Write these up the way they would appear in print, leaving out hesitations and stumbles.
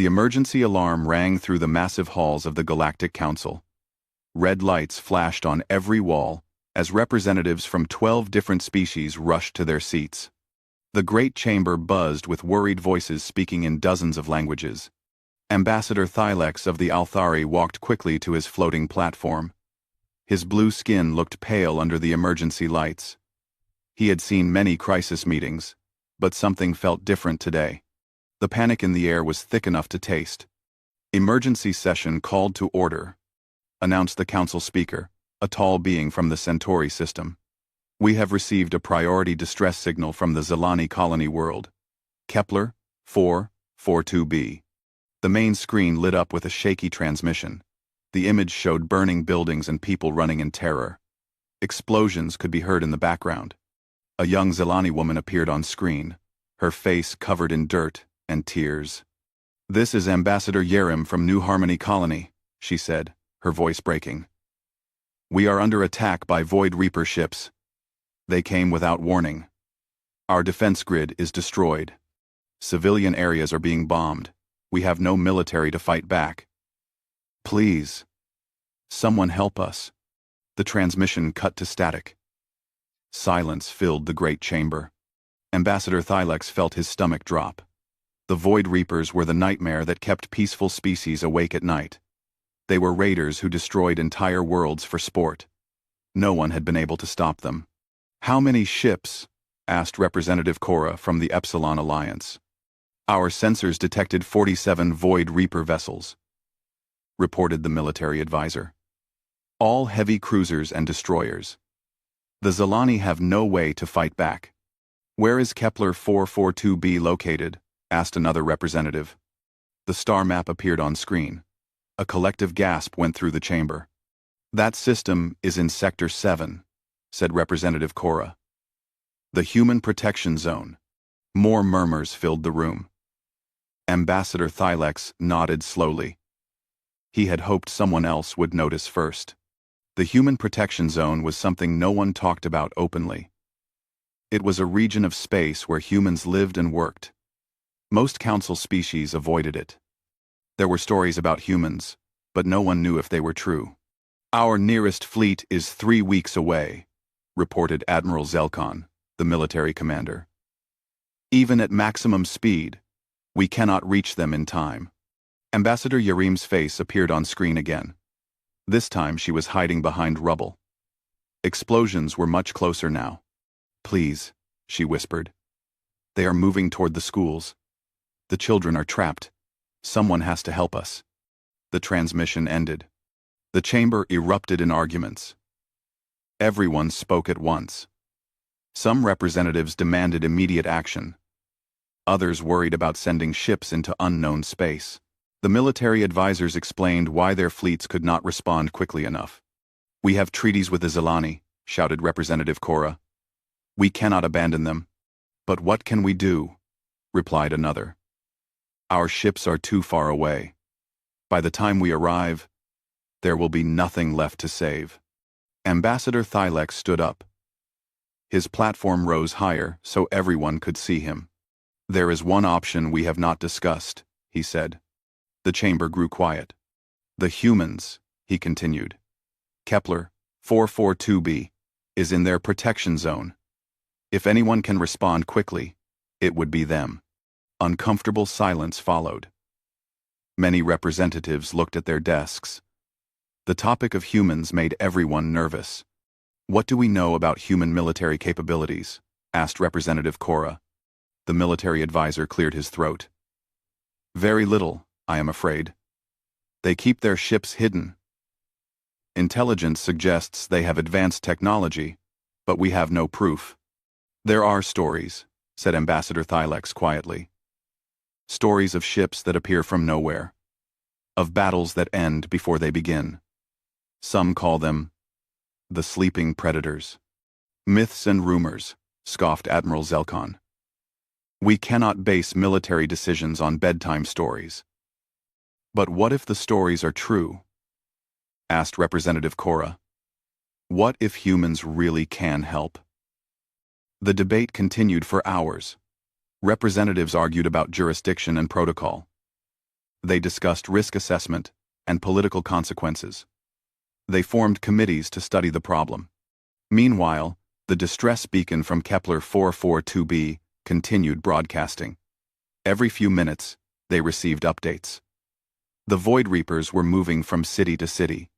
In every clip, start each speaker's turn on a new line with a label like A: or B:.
A: The emergency alarm rang through the massive halls of the Galactic Council. Red lights flashed on every wall as representatives from 12 different species rushed to their seats. The great chamber buzzed with worried voices speaking in dozens of languages. Ambassador Thylex of the Althari walked quickly to his floating platform. His blue skin looked pale under the emergency lights. He had seen many crisis meetings, but something felt different today. The panic in the air was thick enough to taste. "Emergency session called to order," announced the council speaker, a tall being from the Centauri system. "We have received a priority distress signal from the Zelani colony world. Kepler 442b. The main screen lit up with a shaky transmission. The image showed burning buildings and people running in terror. Explosions could be heard in the background. A young Zelani woman appeared on screen, her face covered in dirt and tears. "This is Ambassador Yerim from New Harmony Colony," she said, her voice breaking. "We are under attack by Void Reaper ships. They came without warning. Our defense grid is destroyed. Civilian areas are being bombed. We have no military to fight back. Please, someone help us." The transmission cut to static. Silence filled the great chamber. Ambassador Thylex felt his stomach drop. The Void Reapers were the nightmare that kept peaceful species awake at night. They were raiders who destroyed entire worlds for sport. No one had been able to stop them. "How many ships?" asked Representative Cora from the Epsilon Alliance. "Our sensors detected 47 Void Reaper vessels," reported the military advisor. "All heavy cruisers and destroyers. The Zelani have no way to fight back." "Where is Kepler 442b located?" asked another representative. The star map appeared on screen. A collective gasp went through the chamber. "That system is in Sector 7, said Representative Cora. "The Human Protection Zone." More murmurs filled the room. Ambassador Thylex nodded slowly. He had hoped someone else would notice first. The Human Protection Zone was something no one talked about openly. It was a region of space where humans lived and worked. Most council species avoided it. There were stories about humans, but no one knew if they were true. "Our nearest fleet is 3 weeks away," reported Admiral Zelkon, the military commander. "Even at maximum speed, we cannot reach them in time." Ambassador Yerim's face appeared on screen again. This time she was hiding behind rubble. Explosions were much closer now. "Please," she whispered. "They are moving toward the schools. The children are trapped. Someone has to help us." The transmission ended. The chamber erupted in arguments. Everyone spoke at once. Some representatives demanded immediate action. Others worried about sending ships into unknown space. The military advisors explained why their fleets could not respond quickly enough. "We have treaties with the Zelani," shouted Representative Cora. "We cannot abandon them." "But what can we do?" replied another. "Our ships are too far away. By the time we arrive, there will be nothing left to save." Ambassador Thylex stood up. His platform rose higher so everyone could see him. "There is one option we have not discussed," he said. The chamber grew quiet. "The humans," he continued. "Kepler 442b is in their protection zone. If anyone can respond quickly, it would be them." Uncomfortable silence followed. Many representatives looked at their desks. The topic of humans made everyone nervous. "What do we know about human military capabilities?" asked Representative Cora. The military advisor cleared his throat. "Very little, I am afraid. They keep their ships hidden. Intelligence suggests they have advanced technology, but we have no proof." "There are stories," said Ambassador Thylex quietly. "Stories of ships that appear from nowhere. Of battles that end before they begin. Some call them the sleeping predators." "Myths and rumors," scoffed Admiral Zelkon. "We cannot base military decisions on bedtime stories." "But what if the stories are true?" asked Representative Cora. "What if humans really can help?" The debate continued for hours. Representatives argued about jurisdiction and protocol. They discussed risk assessment and political consequences. They formed committees to study the problem. Meanwhile, the distress beacon from Kepler 442b continued broadcasting. Every few minutes, they received updates. The Void Reapers were moving from city to city.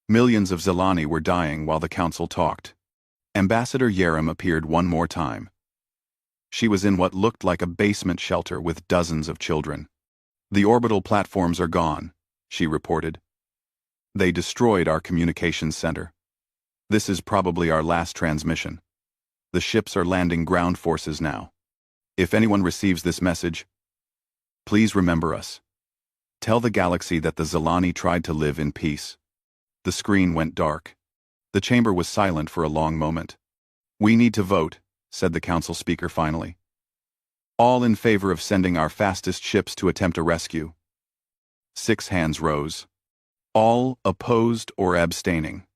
A: Millions of Zelani were dying while the council talked. Ambassador Yerem appeared one more time. She was in what looked like a basement shelter with dozens of children. "The orbital platforms are gone," she reported. "They destroyed our communications center. This is probably our last transmission. The ships are landing ground forces now. If anyone receives this message, please remember us. Tell the galaxy that the Zelani tried to live in peace." The screen went dark. The chamber was silent for a long moment. "We need to vote," said the council speaker finally. "All in favor of sending our fastest ships to attempt a rescue?" 6 hands rose. "All opposed or abstaining?"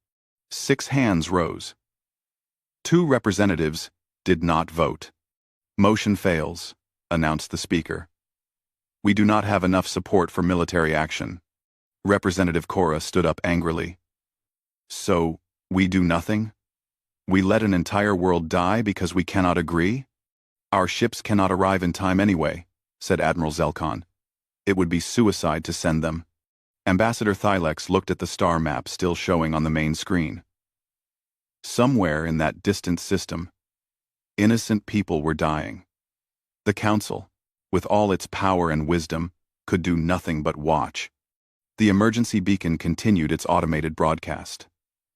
A: 6 hands rose. 2 representatives did not vote. "Motion fails," announced the speaker. "We do not have enough support for military action." Representative Cora stood up angrily. "So, we do nothing? We let an entire world die because we cannot agree? Our ships cannot arrive in time anyway," said Admiral Zelkon. "It would be suicide to send them." Ambassador Thylex looked at the star map still showing on the main screen. Somewhere in that distant system, innocent people were dying. The Council, with all its power and wisdom, could do nothing but watch. The emergency beacon continued its automated broadcast.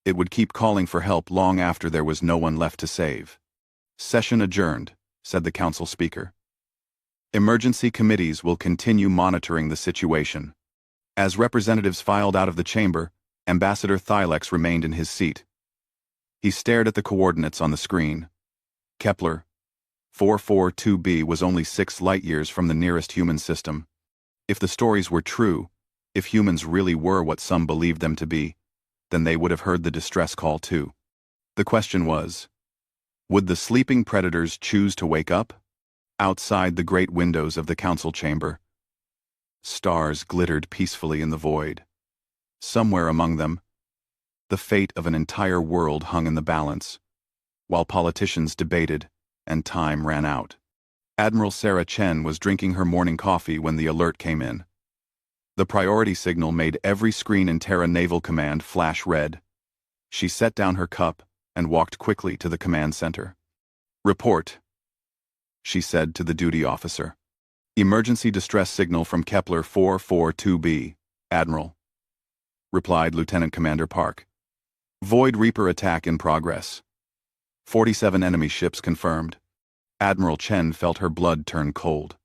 A: It would keep calling for help long after there was no one left to save. "Session adjourned," said the council speaker. "Emergency committees will continue monitoring the situation." As representatives filed out of the chamber, Ambassador Thylex remained in his seat. He stared at the coordinates on the screen. Kepler 442b was only 6 light-years from the nearest human system. If the stories were true, if humans really were what some believed them to be, then they would have heard the distress call too. The question was, would the sleeping predators choose to wake up? Outside the great windows of the council chamber, stars glittered peacefully in the void. Somewhere among them, the fate of an entire world hung in the balance, while politicians debated and time ran out. Admiral Sarah Chen was drinking her morning coffee when the alert came in. The priority signal made every screen in Terra Naval Command flash red. She set down her cup and walked quickly to the command center. "Report," she said to the duty officer. "Emergency distress signal from Kepler 442b, Admiral," replied Lieutenant Commander Park. "Void Reaper attack in progress. 47 enemy ships confirmed." Admiral Chen felt her blood turn cold.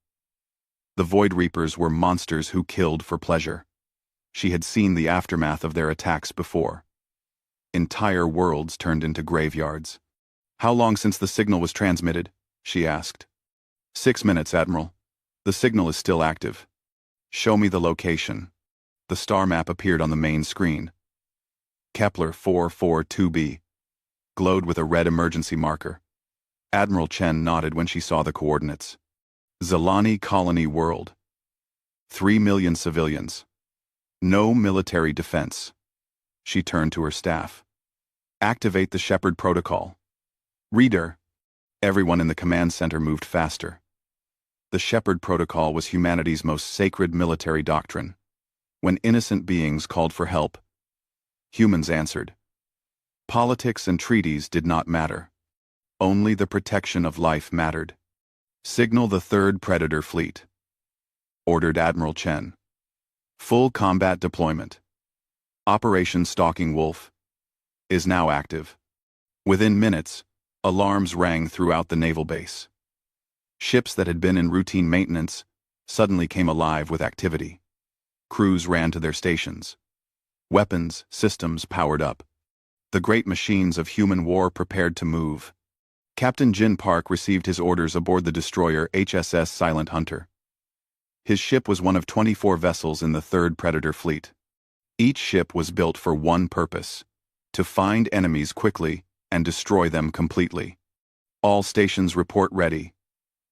A: The Void Reapers were monsters who killed for pleasure. She had seen the aftermath of their attacks before. Entire worlds turned into graveyards. "How long since the signal was transmitted?" she asked. 6 minutes, Admiral. The signal is still active." "Show me the location." The star map appeared on the main screen. Kepler 442b glowed with a red emergency marker. Admiral Chen nodded when she saw the coordinates. Zelani Colony World. 3 million civilians. No military defense. She turned to her staff. "Activate the Shepherd Protocol." "Reader." Everyone in the command center moved faster. The Shepherd Protocol was humanity's most sacred military doctrine. When innocent beings called for help, humans answered. Politics and treaties did not matter. Only the protection of life mattered. "Signal the 3rd Predator Fleet," ordered Admiral Chen. "Full combat deployment. Operation Stalking Wolf is now active." Within minutes, alarms rang throughout the naval base. Ships that had been in routine maintenance suddenly came alive with activity. Crews ran to their stations. Weapons, systems powered up. The great machines of human war prepared to move. Captain Jin Park received his orders aboard the destroyer HSS Silent Hunter. His ship was one of 24 vessels in the 3rd Predator Fleet. Each ship was built for one purpose: to find enemies quickly and destroy them completely. "All stations report ready,"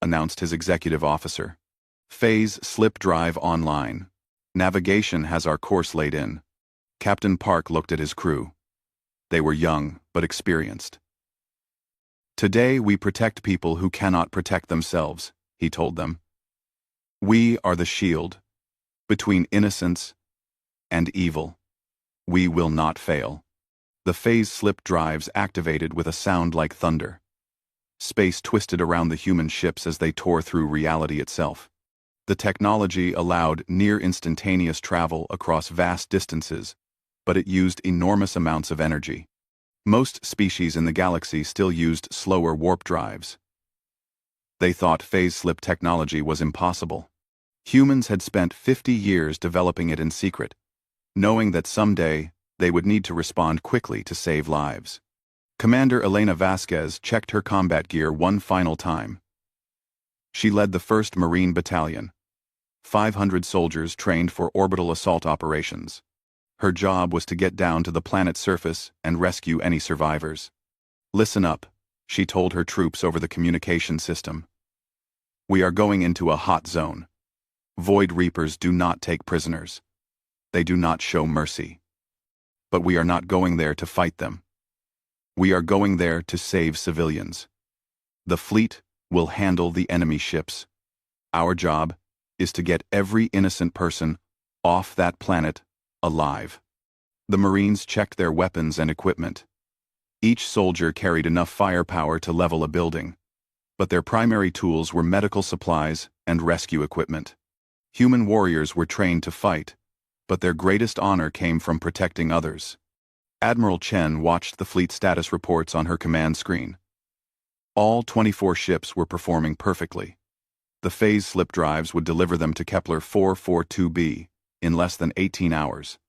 A: announced his executive officer. "Phase slip drive online. Navigation has our course laid in. Captain Park looked at his crew. They were young, but experienced. Today we protect people who cannot protect themselves, he told them. We are the shield between innocence and evil. We will not fail. The phase slip drives activated with a sound like thunder. Space twisted around the human ships as they tore through reality itself. The technology allowed near-instantaneous travel across vast distances, but it used enormous amounts of energy. Most species in the galaxy still used slower warp drives. They thought phase slip technology was impossible. Humans had spent 50 years developing it in secret, knowing that someday they would need to respond quickly to save lives. Commander Elena Vasquez checked her combat gear one final time. She led the 1st Marine Battalion, 500 soldiers trained for orbital assault operations. Her job was to get down to the planet's surface and rescue any survivors. Listen up, she told her troops over the communication system. We are going into a hot zone. Void Reapers do not take prisoners. They do not show mercy. But we are not going there to fight them. We are going there to save civilians. The fleet will handle the enemy ships. Our job is to get every innocent person off that planet alive. The Marines checked their weapons and equipment. Each soldier carried enough firepower to level a building, but their primary tools were medical supplies and rescue equipment. Human warriors were trained to fight, but their greatest honor came from protecting others. Admiral Chen watched the fleet status reports on her command screen. All 24 ships were performing perfectly. The phase slip drives would deliver them to Kepler 442b in less than 18 hours.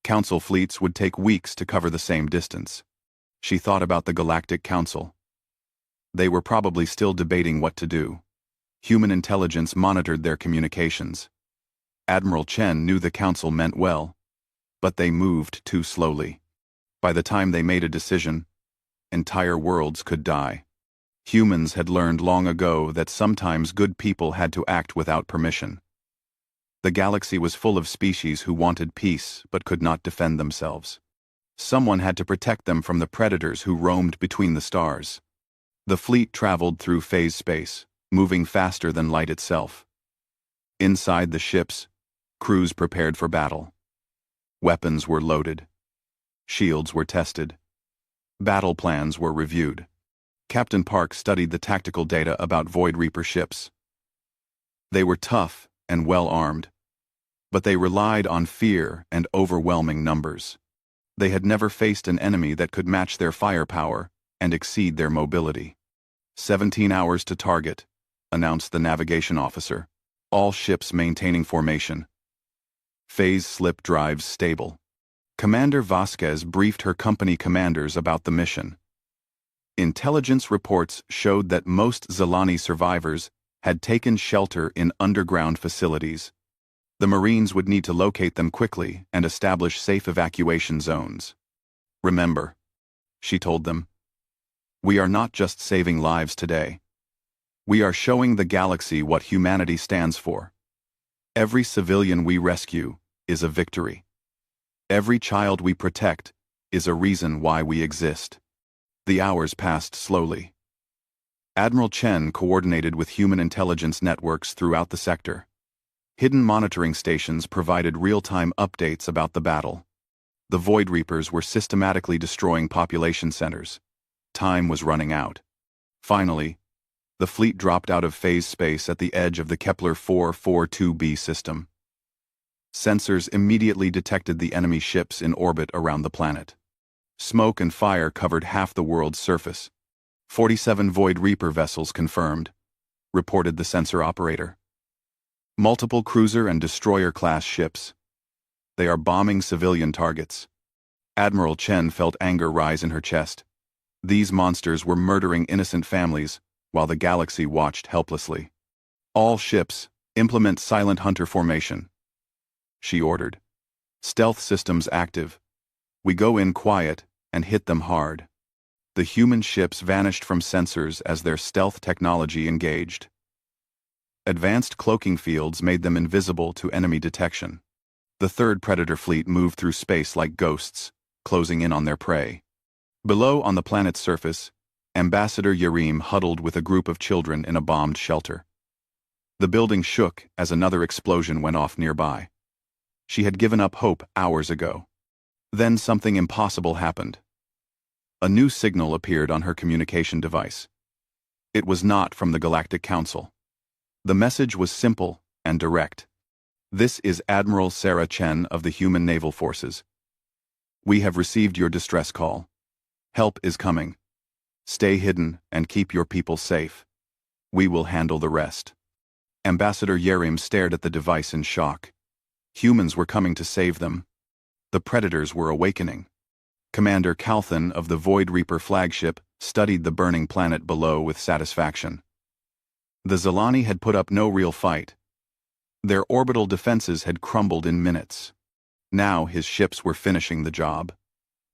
A: Council fleets would take weeks to cover the same distance. She thought about the Galactic Council. They were probably still debating what to do. Human intelligence monitored their communications. Admiral Chen knew the Council meant well, but they moved too slowly. By the time they made a decision, entire worlds could die. Humans had learned long ago that sometimes good people had to act without permission. The galaxy was full of species who wanted peace but could not defend themselves. Someone had to protect them from the predators who roamed between the stars. The fleet traveled through phase space, moving faster than light itself. Inside the ships, crews prepared for battle. Weapons were loaded. Shields were tested. Battle plans were reviewed. Captain Park studied the tactical data about Void Reaper ships. They were tough and well-armed, but they relied on fear and overwhelming numbers. They had never faced an enemy that could match their firepower and exceed their mobility. 17 hours to target, announced the navigation officer. All ships maintaining formation. Phase slip drives stable. Commander Vasquez briefed her company commanders about the mission. Intelligence reports showed that most Zilani survivors had taken shelter in underground facilities. The Marines would need to locate them quickly and establish safe evacuation zones. Remember, she told them, we are not just saving lives today. We are showing the galaxy what humanity stands for. Every civilian we rescue is a victory. Every child we protect is a reason why we exist. The hours passed slowly. Admiral Chen coordinated with human intelligence networks throughout the sector. Hidden monitoring stations provided real-time updates about the battle. The Void Reapers were systematically destroying population centers. Time was running out. Finally, the fleet dropped out of phase space at the edge of the Kepler 442b system. Sensors immediately detected the enemy ships in orbit around the planet. Smoke and fire covered half the world's surface. 47 Void Reaper vessels confirmed, reported the sensor operator. Multiple cruiser and destroyer-class ships. They are bombing civilian targets. Admiral Chen felt anger rise in her chest. These monsters were murdering innocent families, while the galaxy watched helplessly. All ships, implement silent hunter formation, she ordered. Stealth systems active. We go in quiet and hit them hard. The human ships vanished from sensors as their stealth technology engaged. Advanced cloaking fields made them invisible to enemy detection. The third predator fleet moved through space like ghosts, closing in on their prey. Below on the planet's surface, Ambassador Yareem huddled with a group of children in a bombed shelter. The building shook as another explosion went off nearby. She had given up hope hours ago. Then something impossible happened. A new signal appeared on her communication device. It was not from the Galactic Council. The message was simple and direct. "This is Admiral Sarah Chen of the Human Naval Forces. We have received your distress call. Help is coming. Stay hidden and keep your people safe. We will handle the rest." Ambassador Yareem stared at the device in shock. Humans were coming to save them. The predators were awakening. Commander Calthan of the Void Reaper flagship studied the burning planet below with satisfaction. The Zilani had put up no real fight. Their orbital defenses had crumbled in minutes. Now his ships were finishing the job,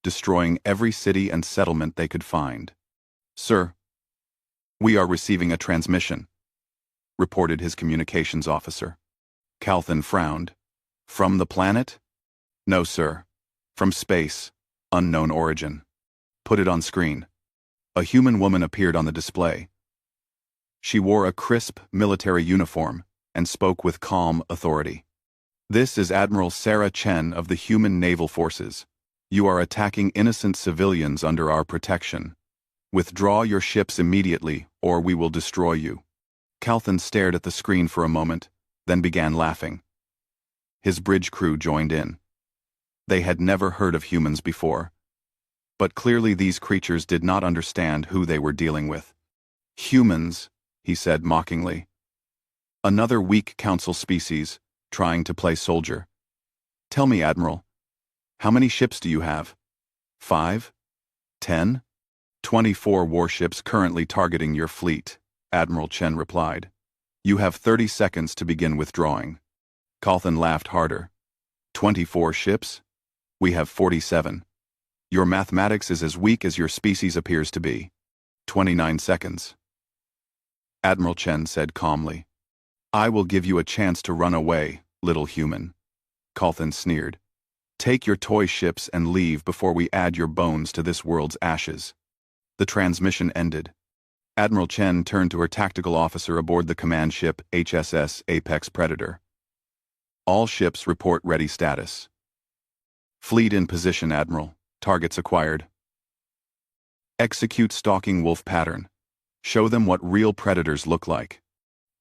A: destroying every city and settlement they could find. "Sir, we are receiving a transmission," reported his communications officer. Calthan frowned. "From the planet?" "No, sir. From space. Unknown origin." "Put it on screen." A human woman appeared on the display. She wore a crisp military uniform and spoke with calm authority. "This is Admiral Sarah Chen of the Human Naval Forces. You are attacking innocent civilians under our protection. Withdraw your ships immediately, or we will destroy you." Calthan stared at the screen for a moment, then began laughing. His bridge crew joined in. They had never heard of humans before. But clearly these creatures did not understand who they were dealing with. "Humans," he said mockingly. "Another weak council species, trying to play soldier. Tell me, Admiral, how many ships do you have? 5? 10? 24 warships currently targeting your fleet," Admiral Chen replied. "You have 30 seconds to begin withdrawing." Calthan laughed harder. 24 ships? We have 47. Your mathematics is as weak as your species appears to be. 29 seconds. Admiral Chen said calmly. "I will give you a chance to run away, little human." Calthan sneered. "Take your toy ships and leave before we add your bones to this world's ashes." The transmission ended. Admiral Chen turned to her tactical officer aboard the command ship HSS Apex Predator. "All ships report ready status." "Fleet in position, Admiral. Targets acquired." "Execute stalking wolf pattern. Show them what real predators look like."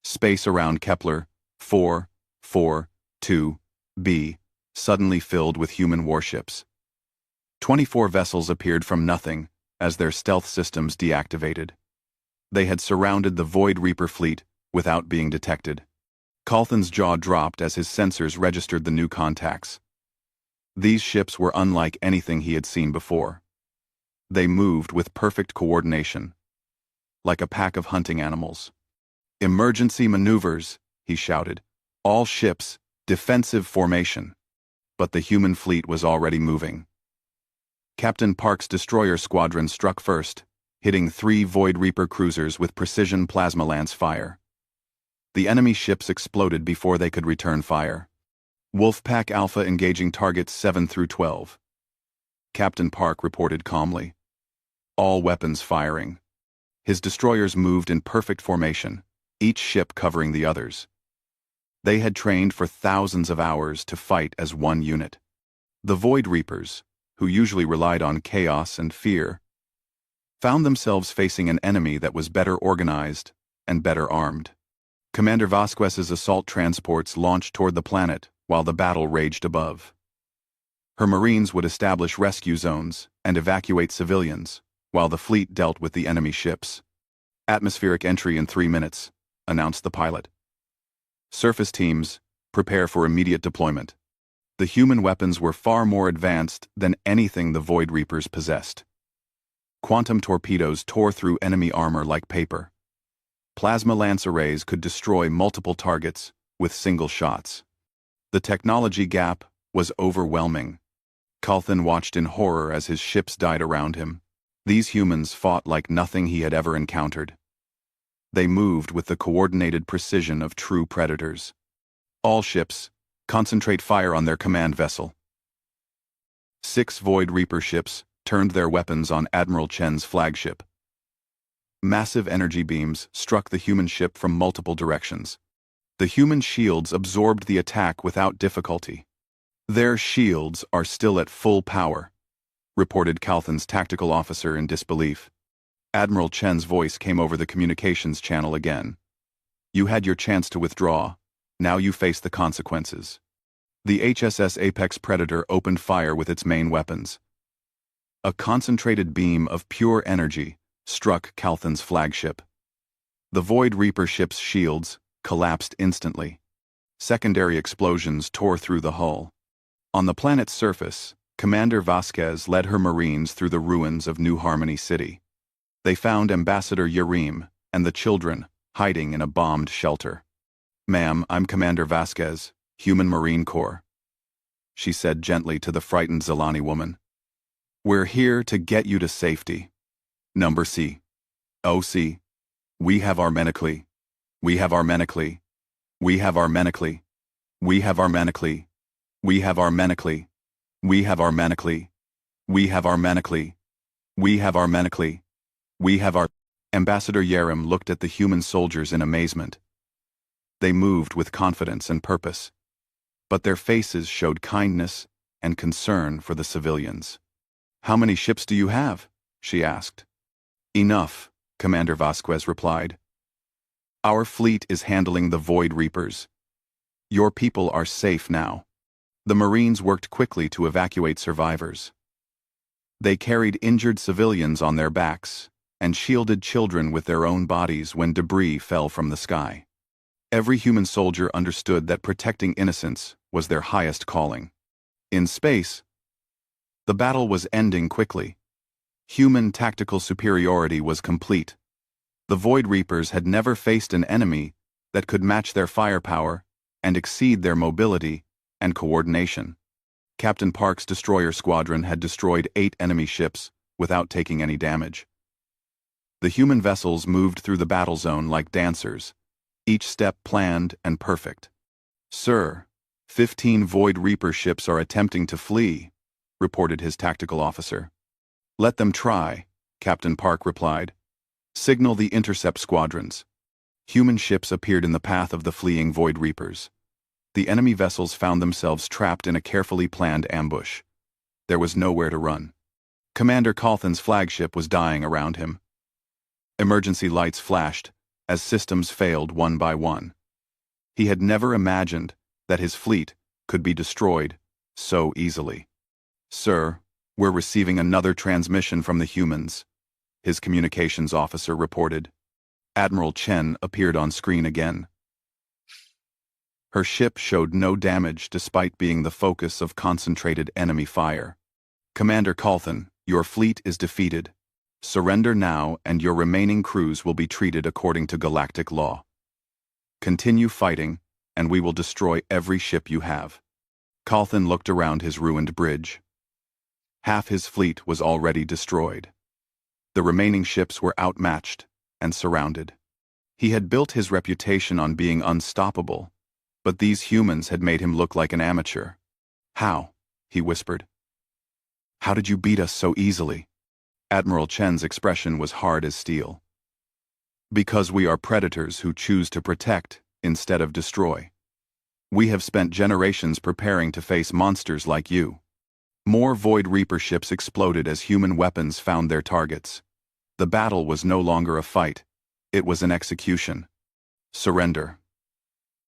A: Space around Kepler 442b suddenly filled with human warships. 24 vessels appeared from nothing as their stealth systems deactivated. They had surrounded the Void Reaper fleet without being detected. Calthan's jaw dropped as his sensors registered the new contacts. These ships were unlike anything he had seen before. They moved with perfect coordination, like a pack of hunting animals. "Emergency maneuvers," he shouted. "All ships, defensive formation." But the human fleet was already moving. Captain Park's destroyer squadron struck first, hitting 3 Void Reaper cruisers with precision plasma lance fire. The enemy ships exploded before they could return fire. Wolfpack Alpha engaging targets 7 through 12. Captain Park reported calmly. All weapons firing. His destroyers moved in perfect formation, each ship covering the others. They had trained for thousands of hours to fight as one unit. The Void Reapers, who usually relied on chaos and fear, found themselves facing an enemy that was better organized and better armed. Commander Vasquez's assault transports launched toward the planet while the battle raged above. Her Marines would establish rescue zones and evacuate civilians, while the fleet dealt with the enemy ships. "Atmospheric entry in 3 minutes," announced the pilot. "Surface teams, prepare for immediate deployment." The human weapons were far more advanced than anything the Void Reapers possessed. Quantum torpedoes tore through enemy armor like paper. Plasma lance arrays could destroy multiple targets with single shots. The technology gap was overwhelming. Calthan watched in horror as his ships died around him. These humans fought like nothing he had ever encountered. They moved with the coordinated precision of true predators. "All ships, Concentrate fire on their command vessel. 6 Void Reaper ships turned their weapons on Admiral Chen's flagship. Massive energy beams struck the human ship from multiple directions. The human shields absorbed the attack without difficulty. Their shields are still at full power, reported Calthan's tactical officer in disbelief. Admiral Chen's voice came over the communications channel again. You had your chance to withdraw. Now you face the consequences. The HSS Apex Predator opened fire with its main weapons. A concentrated beam of pure energy struck Calthan's flagship. The Void Reaper ship's shields collapsed instantly. Secondary explosions tore through the hull. On the planet's surface, Commander Vasquez led her Marines through the ruins of New Harmony City. They found Ambassador Yarim and the children hiding in a bombed shelter. "Ma'am, I'm Commander Vasquez, Human Marine Corps," she said gently to the frightened Zelani woman. "We're here to get you to safety. Number C. OC. We have our Menacli. We have our Menacli. We have our Menacli. We have our Menacli. We have our Menacli. We have our Menacli. We have our Menacli. We have our Menacli. We have our..." Ambassador Yarim looked at the human soldiers in amazement. They moved with confidence and purpose, but their faces showed kindness and concern for the civilians. "How many ships do you have?" she asked. "Enough," Commander Vasquez replied. "Our fleet is handling the Void Reapers. Your people are safe now." The Marines worked quickly to evacuate survivors. They carried injured civilians on their backs and shielded children with their own bodies when debris fell from the sky. Every human soldier understood that protecting innocents was their highest calling. In space, the battle was ending quickly. Human tactical superiority was complete. The Void Reapers had never faced an enemy that could match their firepower and exceed their mobility and coordination. Captain Park's destroyer squadron had destroyed 8 enemy ships without taking any damage. The human vessels moved through the battle zone like dancers, each step planned and perfect. "Sir, 15 Void Reaper ships are attempting to flee," reported his tactical officer. "Let them try," Captain Park replied. "Signal the intercept squadrons." Human ships appeared in the path of the fleeing Void Reapers. The enemy vessels found themselves trapped in a carefully planned ambush. There was nowhere to run. Commander Calthan's flagship was dying around him. Emergency lights flashed as systems failed one by one. He had never imagined that his fleet could be destroyed so easily. "Sir, we're receiving another transmission from the humans," his communications officer reported. Admiral Chen appeared on screen again. Her ship showed no damage despite being the focus of concentrated enemy fire. "Commander Calthan, your fleet is defeated. Surrender now and your remaining crews will be treated according to galactic law. Continue fighting, and we will destroy every ship you have." Calthan looked around his ruined bridge. Half his fleet was already destroyed. The remaining ships were outmatched and surrounded. He had built his reputation on being unstoppable, but these humans had made him look like an amateur. "How?" he whispered. "How did you beat us so easily?" Admiral Chen's expression was hard as steel. "Because we are predators who choose to protect instead of destroy. We have spent generations preparing to face monsters like you." More Void Reaper ships exploded as human weapons found their targets. The battle was no longer a fight, it was an execution. "Surrender,"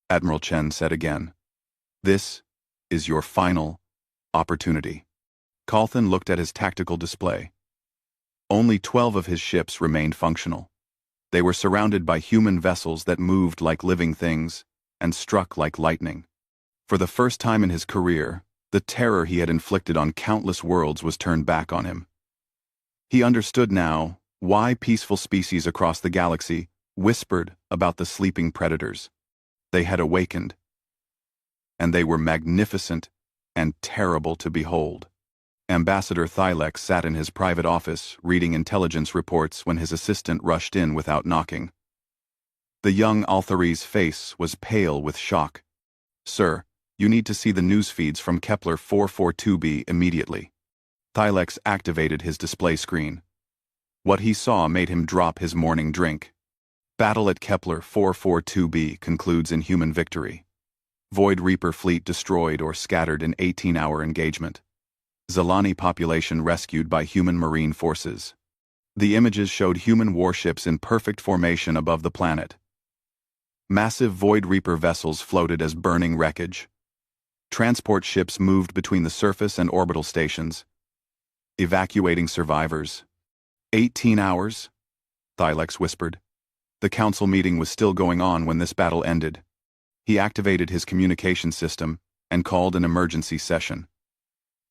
A: Admiral Chen said again. "This is your final opportunity." Calthan looked at his tactical display. Only 12 of his ships remained functional. They were surrounded by human vessels that moved like living things and struck like lightning. For the first time in his career, the terror he had inflicted on countless worlds was turned back on him. He understood now why peaceful species across the galaxy whispered about the sleeping predators. They had awakened, and they were magnificent and terrible to behold. Ambassador Thylek sat in his private office reading intelligence reports when his assistant rushed in without knocking. The young Althari's face was pale with shock. "Sir, You need to see the news feeds from Kepler 442b immediately. Thylex activated his display screen. What he saw made him drop his morning drink. Battle at Kepler 442b concludes in human victory. Void Reaper fleet destroyed or scattered in 18-hour engagement. Zelani population rescued by human marine forces. The images showed human warships in perfect formation above the planet. Massive Void Reaper vessels floated as burning wreckage. Transport ships moved between the surface and orbital stations, evacuating survivors. 18 hours? Thylex whispered. The council meeting was still going on when this battle ended. He activated his communication system and called an emergency session.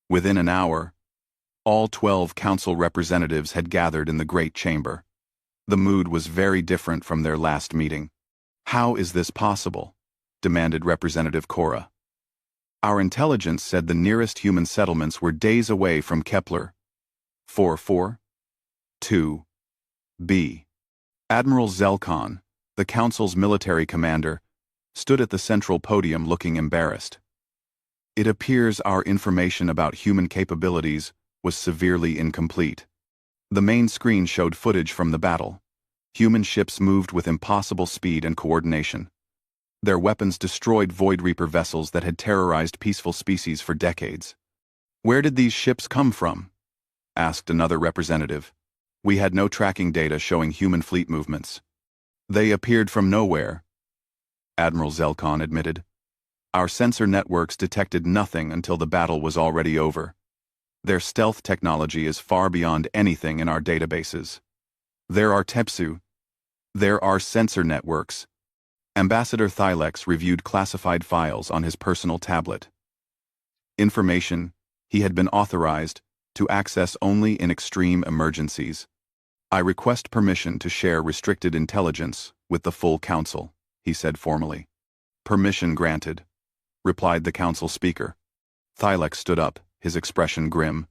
A: Within an hour, all 12 council representatives had gathered in the Great Chamber. The mood was very different from their last meeting. "How is this possible?" demanded Representative Cora. "Our intelligence said the nearest human settlements were days away from Kepler 442b. Admiral Zelkon, the council's military commander, stood at the central podium looking embarrassed. "It appears our information about human capabilities was severely incomplete." The main screen showed footage from the battle. Human ships moved with impossible speed and coordination. Their weapons destroyed Void Reaper vessels that had terrorized peaceful species for decades. "Where did these ships come from?" asked another representative. "We had no tracking data showing human fleet movements." "They appeared from nowhere," Admiral Zelkon admitted. "Our sensor networks detected nothing until the battle was already over. Their stealth technology is far beyond anything in our databases. There are sensor networks." Ambassador Thylex reviewed classified files on his personal tablet. Information he had been authorized to access only in extreme emergencies. "I request permission to share restricted intelligence with the full council," he said formally. "Permission granted," replied the council speaker. Thylex stood up, his expression grim.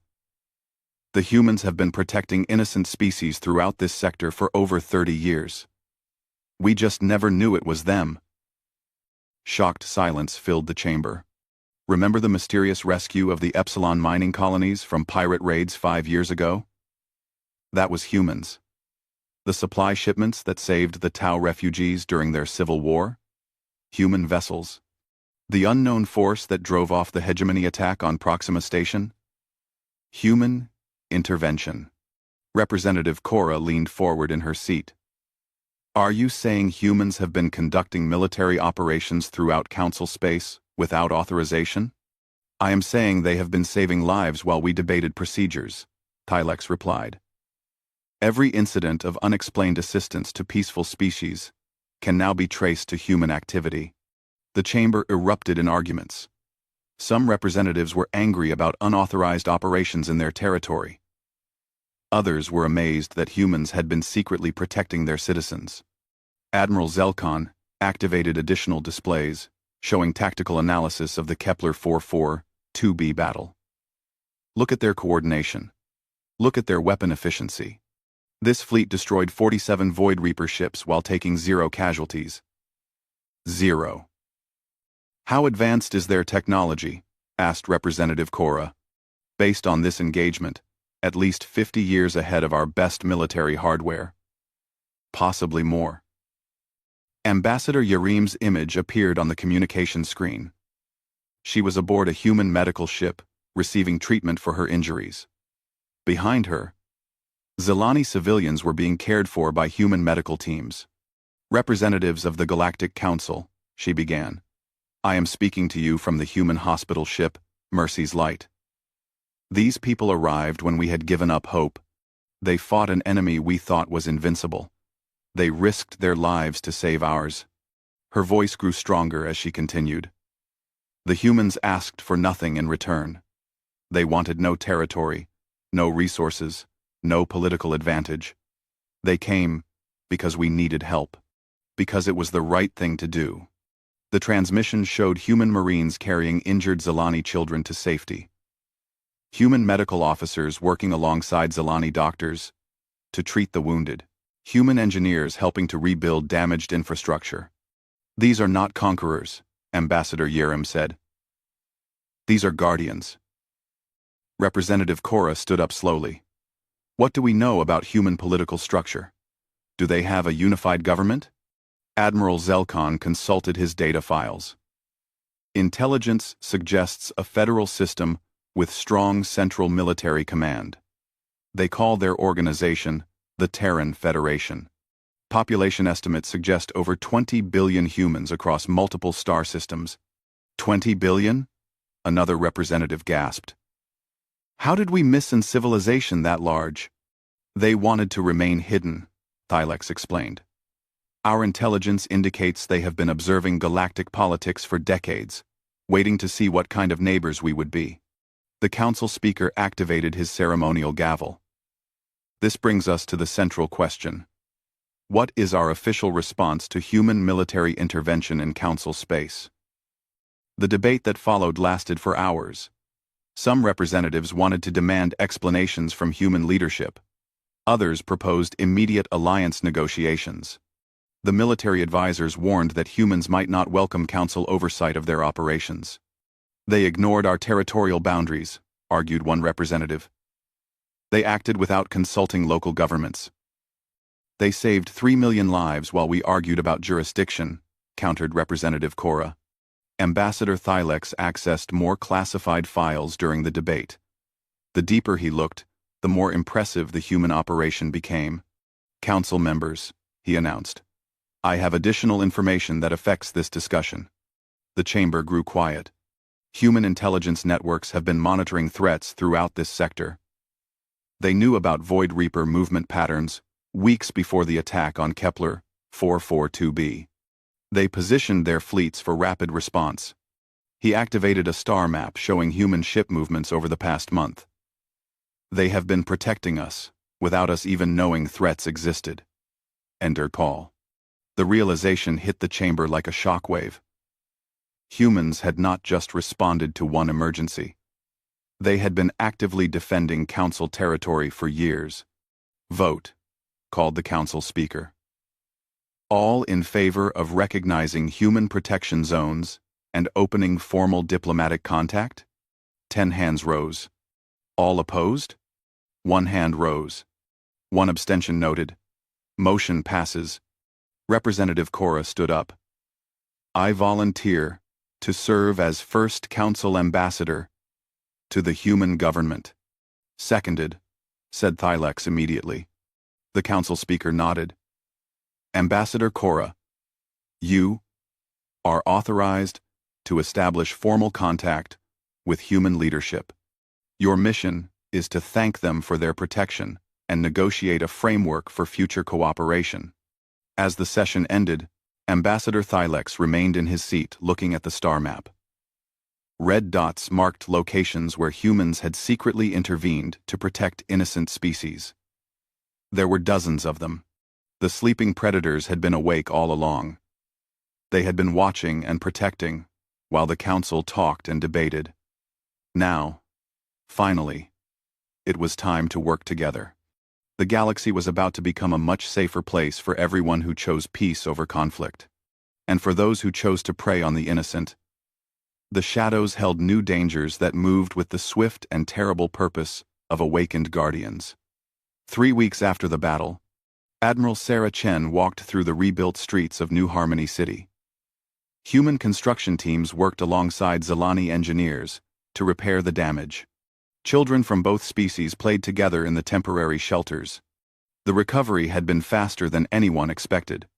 A: "The humans have been protecting innocent species throughout this sector for over 30 years. We just never knew it was them." Shocked silence filled the chamber. Remember the mysterious rescue of the Epsilon mining colonies from pirate raids 5 years ago? That was humans. The supply shipments that saved the Tau refugees during their civil war? Human vessels. The unknown force that drove off the hegemony attack on Proxima Station? Human intervention. Representative Cora leaned forward in her seat. "Are you saying humans have been conducting military operations throughout council space without authorization?" "I am saying they have been saving lives while we debated procedures," Thylex replied. "Every incident of unexplained assistance to peaceful species can now be traced to human activity." The chamber erupted in arguments. Some representatives were angry about unauthorized operations in their territory. Others were amazed that humans had been secretly protecting their citizens. Admiral Zelkon activated additional displays, showing tactical analysis of the Kepler 442b battle. "Look at their coordination. Look at their weapon efficiency. This fleet destroyed 47 Void Reaper ships while taking 0 casualties. 0. "How advanced is their technology?" asked Representative Cora. "Based on this engagement, at least 50 years ahead of our best military hardware. Possibly more." Ambassador Yareem's image appeared on the communication screen. She was aboard a human medical ship, receiving treatment for her injuries. Behind her, Zelani civilians were being cared for by human medical teams. "Representatives of the Galactic Council," she began. "I am speaking to you from the human hospital ship, Mercy's Light. These people arrived when we had given up hope. They fought an enemy we thought was invincible. They risked their lives to save ours." Her voice grew stronger as she continued. "The humans asked for nothing in return. They wanted no territory, no resources, no political advantage. They came because we needed help, because it was the right thing to do." The transmission showed human Marines carrying injured Zelani children to safety. Human medical officers working alongside Zelani doctors to treat the wounded. Human engineers helping to rebuild damaged infrastructure. "These are not conquerors," Ambassador Yareem said. These are guardians. Representative Cora stood up slowly. What do we know about human political structure? Do they have a unified government? Admiral Zelkon consulted his data files. Intelligence suggests a federal system with strong central military command. They call their organization the Terran Federation. Population estimates suggest over 20 billion humans across multiple star systems. 20 billion? Another representative gasped. How did we miss a civilization that large? They wanted to remain hidden, Thylex explained. Our intelligence indicates they have been observing galactic politics for decades, waiting to see what kind of neighbors we would be. The council speaker activated his ceremonial gavel. This brings us to the central question. What is our official response to human military intervention in council space? The debate that followed lasted for hours. Some representatives wanted to demand explanations from human leadership. Others proposed immediate alliance negotiations. The military advisors warned that humans might not welcome council oversight of their operations. They ignored our territorial boundaries, argued one representative. They acted without consulting local governments. They saved 3 million lives while we argued about jurisdiction, countered Representative Cora. Ambassador Thylex accessed more classified files during the debate. The deeper he looked, the more impressive the human operation became. Council members, he announced. I have additional information that affects this discussion. The chamber grew quiet. Human intelligence networks have been monitoring threats throughout this sector. They knew about Void Reaper movement patterns weeks before the attack on Kepler 442b. They positioned their fleets for rapid response. He activated a star map showing human ship movements over the past month. They have been protecting us, without us even knowing threats existed. Ender call. The realization hit the chamber like a shockwave. Humans had not just responded to one emergency. They had been actively defending council territory for years. Vote, called the council speaker. All in favor of recognizing human protection zones and opening formal diplomatic contact? 10 hands rose. All opposed? 1 hand rose. 1 abstention noted. Motion passes. Representative Cora stood up. I volunteer to serve as first council ambassador to the human government. Seconded, said Thylex immediately. The council speaker nodded. Ambassador Cora, you are authorized to establish formal contact with human leadership. Your mission is to thank them for their protection and negotiate a framework for future cooperation. As the session ended, Ambassador Thylex remained in his seat looking at the star map. Red dots marked locations where humans had secretly intervened to protect innocent species. There were dozens of them. The sleeping predators had been awake all along. They had been watching and protecting, while the council talked and debated. Now, finally, it was time to work together. The galaxy was about to become a much safer place for everyone who chose peace over conflict. And for those who chose to prey on the innocent. The shadows held new dangers that moved with the swift and terrible purpose of awakened guardians. 3 weeks after the battle, Admiral Sarah Chen walked through the rebuilt streets of New Harmony City. Human construction teams worked alongside Zelani engineers to repair the damage. Children from both species played together in the temporary shelters. The recovery had been faster than anyone expected.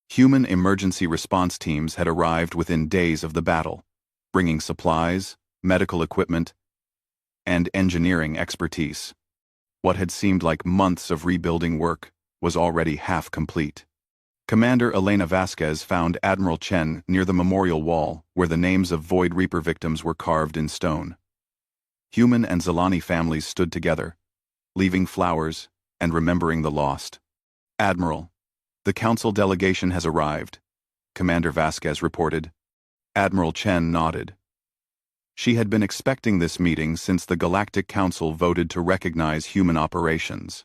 A: Human emergency response teams had arrived within days of the battle, bringing supplies, medical equipment, and engineering expertise. What had seemed like months of rebuilding work was already half complete. Commander Elena Vasquez found Admiral Chen near the memorial wall where the names of Void Reaper victims were carved in stone. Human and Zelani families stood together, leaving flowers and remembering the lost. Admiral, the council delegation has arrived, Commander Vasquez reported. Admiral Chen nodded. She had been expecting this meeting since the Galactic Council voted to recognize human operations.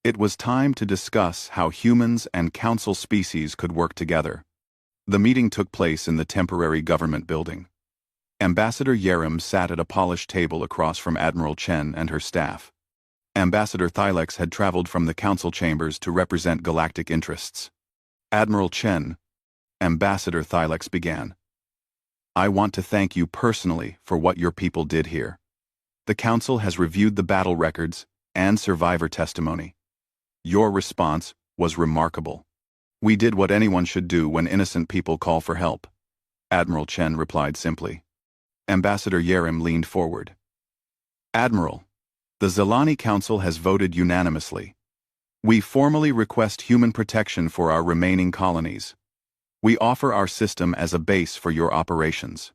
A: It was time to discuss how humans and council species could work together. The meeting took place in the temporary government building. Ambassador Yerim sat at a polished table across from Admiral Chen and her staff. Ambassador Thylex had traveled from the council chambers to represent galactic interests. Admiral Chen, Ambassador Thylex began. I want to thank you personally for what your people did here. The council has reviewed the battle records and survivor testimony. Your response was remarkable. We did what anyone should do when innocent people call for help. Admiral Chen replied simply. Ambassador Yerim leaned forward. Admiral, the Zelani Council has voted unanimously. We formally request human protection for our remaining colonies. We offer our system as a base for your operations.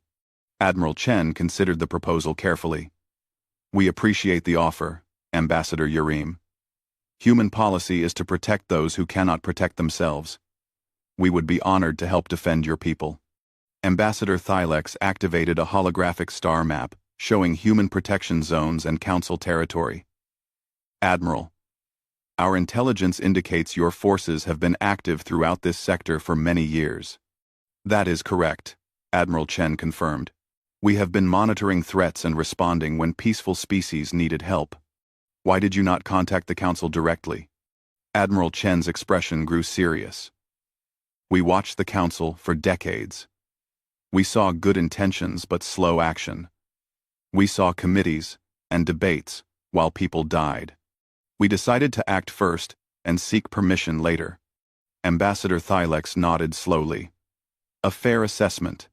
A: Admiral Chen considered the proposal carefully. We appreciate the offer, Ambassador Yerim. Human policy is to protect those who cannot protect themselves. We would be honored to help defend your people. Ambassador Thylex activated a holographic star map showing human protection zones and council territory. Admiral, our intelligence indicates your forces have been active throughout this sector for many years. That is correct, Admiral Chen confirmed. We have been monitoring threats and responding when peaceful species needed help. Why did you not contact the council directly? Admiral Chen's expression grew serious. We watched the council for decades. We saw good intentions but slow action. We saw committees and debates while people died. We decided to act first and seek permission later. Ambassador Thylex nodded slowly. A fair assessment.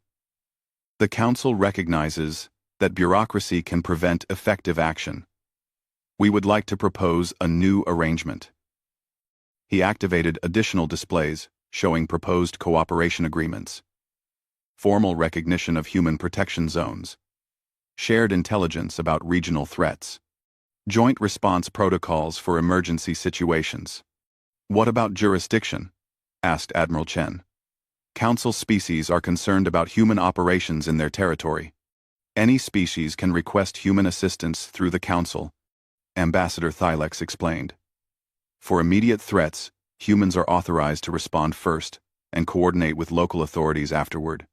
A: The council recognizes that bureaucracy can prevent effective action. We would like to propose a new arrangement. He activated additional displays showing proposed cooperation agreements. Formal recognition of human protection zones. Shared intelligence about regional threats. Joint response protocols for emergency situations. What about jurisdiction? Asked Admiral Chen. Council species are concerned about human operations in their territory. Any species can request human assistance through the Council, Ambassador Thylex explained. For immediate threats, humans are authorized to respond first and coordinate with local authorities afterward.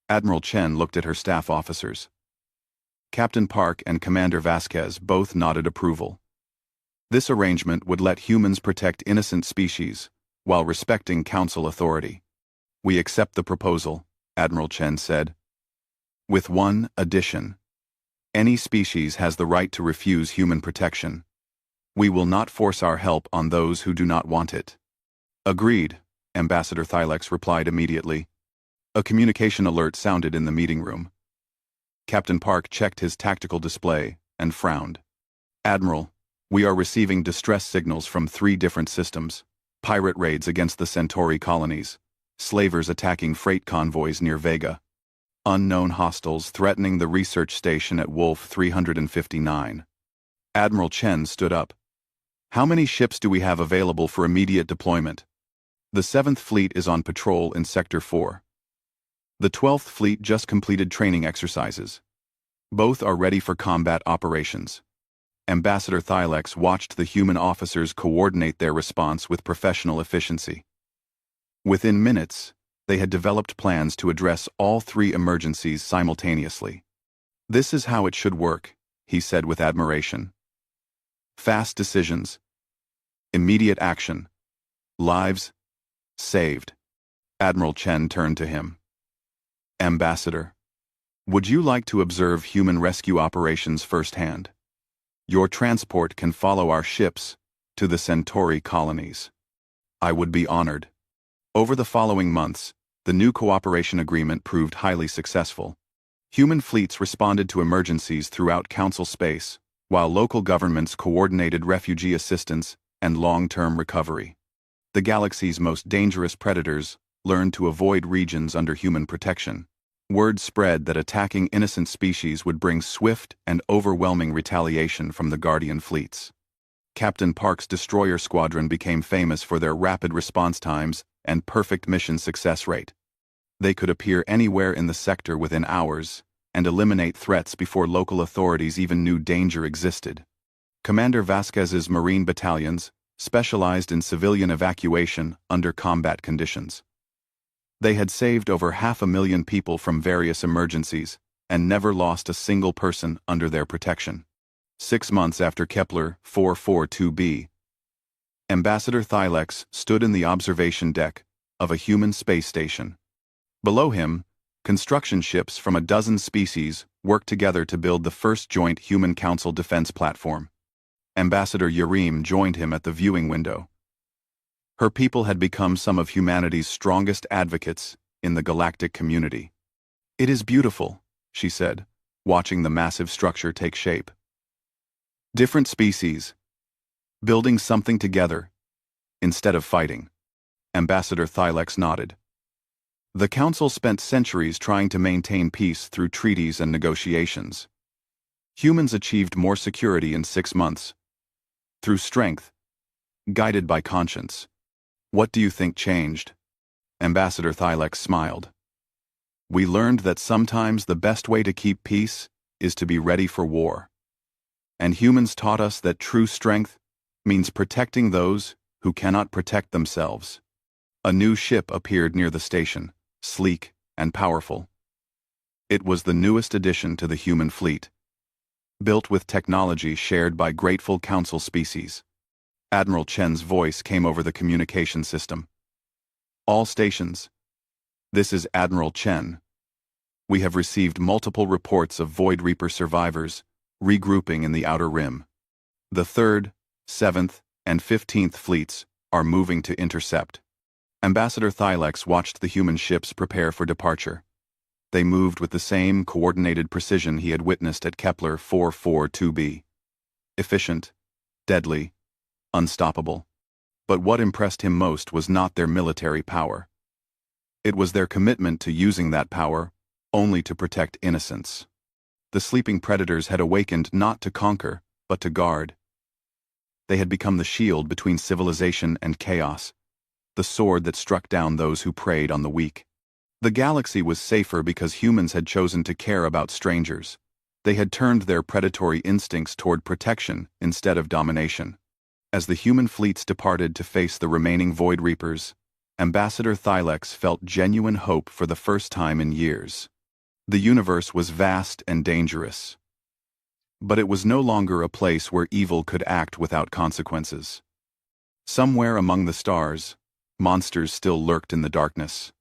A: Admiral Chen looked at her staff officers. Captain Park and Commander Vasquez both nodded approval. This arrangement would let humans protect innocent species while respecting Council authority. We accept the proposal, Admiral Chen said. With one addition. Any species has the right to refuse human protection. We will not force our help on those who do not want it. Agreed, Ambassador Thylex replied immediately. A communication alert sounded in the meeting room. Captain Park checked his tactical display and frowned. Admiral, we are receiving distress signals from 3 different systems. Pirate raids against the Centauri colonies. Slavers attacking freight convoys near Vega. Unknown hostiles threatening the research station at Wolf 359. Admiral Chen stood up. How many ships do we have available for immediate deployment? The 7th Fleet is on patrol in Sector 4. The 12th Fleet just completed training exercises. Both are ready for combat operations. Ambassador Thylex watched the human officers coordinate their response with professional efficiency. Within minutes, they had developed plans to address all 3 emergencies simultaneously. This is how it should work, he said with admiration. Fast decisions. Immediate action. Lives saved. Admiral Chen turned to him. Ambassador, would you like to observe human rescue operations firsthand? Your transport can follow our ships to the Centauri colonies. I would be honored. Over the following months, the new cooperation agreement proved highly successful. Human fleets responded to emergencies throughout Council space, while local governments coordinated refugee assistance and long-term recovery. The galaxy's most dangerous predators learned to avoid regions under human protection. Word spread that attacking innocent species would bring swift and overwhelming retaliation from the Guardian fleets. Captain Park's destroyer squadron became famous for their rapid response times and perfect mission success rate. They could appear anywhere in the sector within hours and eliminate threats before local authorities even knew danger existed. Commander Vasquez's Marine battalions specialized in civilian evacuation under combat conditions. They had saved over 500,000 people from various emergencies and never lost a single person under their protection. 6 months after Kepler 442b, Ambassador Thylex stood in the observation deck of a human space station. Below him, construction ships from a dozen species worked together to build the first joint Human Council defense platform. Ambassador Yarim joined him at the viewing window. Her people had become some of humanity's strongest advocates in the galactic community. "It is beautiful," she said, watching the massive structure take shape. "Different species, building something together, instead of fighting." Ambassador Thylex nodded. The Council spent centuries trying to maintain peace through treaties and negotiations. Humans achieved more security in 6 months, through strength, guided by conscience. "What do you think changed?" Ambassador Thylex smiled. "We learned that sometimes the best way to keep peace is to be ready for war. And humans taught us that true strength means protecting those who cannot protect themselves." A new ship appeared near the station, sleek and powerful. It was the newest addition to the human fleet, built with technology shared by grateful Council species. Admiral Chen's voice came over the communication system. "All stations. This is Admiral Chen. We have received multiple reports of Void Reaper survivors regrouping in the Outer Rim. The 3rd, 7th, and 15th fleets are moving to intercept." Ambassador Thylex watched the human ships prepare for departure. They moved with the same coordinated precision he had witnessed at Kepler 442b. Efficient, deadly, unstoppable. But what impressed him most was not their military power. It was their commitment to using that power only to protect innocents. The sleeping predators had awakened not to conquer, but to guard. They had become the shield between civilization and chaos, the sword that struck down those who preyed on the weak. The galaxy was safer because humans had chosen to care about strangers. They had turned their predatory instincts toward protection instead of domination. As the human fleets departed to face the remaining Void Reapers, Ambassador Thylex felt genuine hope for the first time in years. The universe was vast and dangerous. But it was no longer a place where evil could act without consequences. Somewhere among the stars, monsters still lurked in the darkness.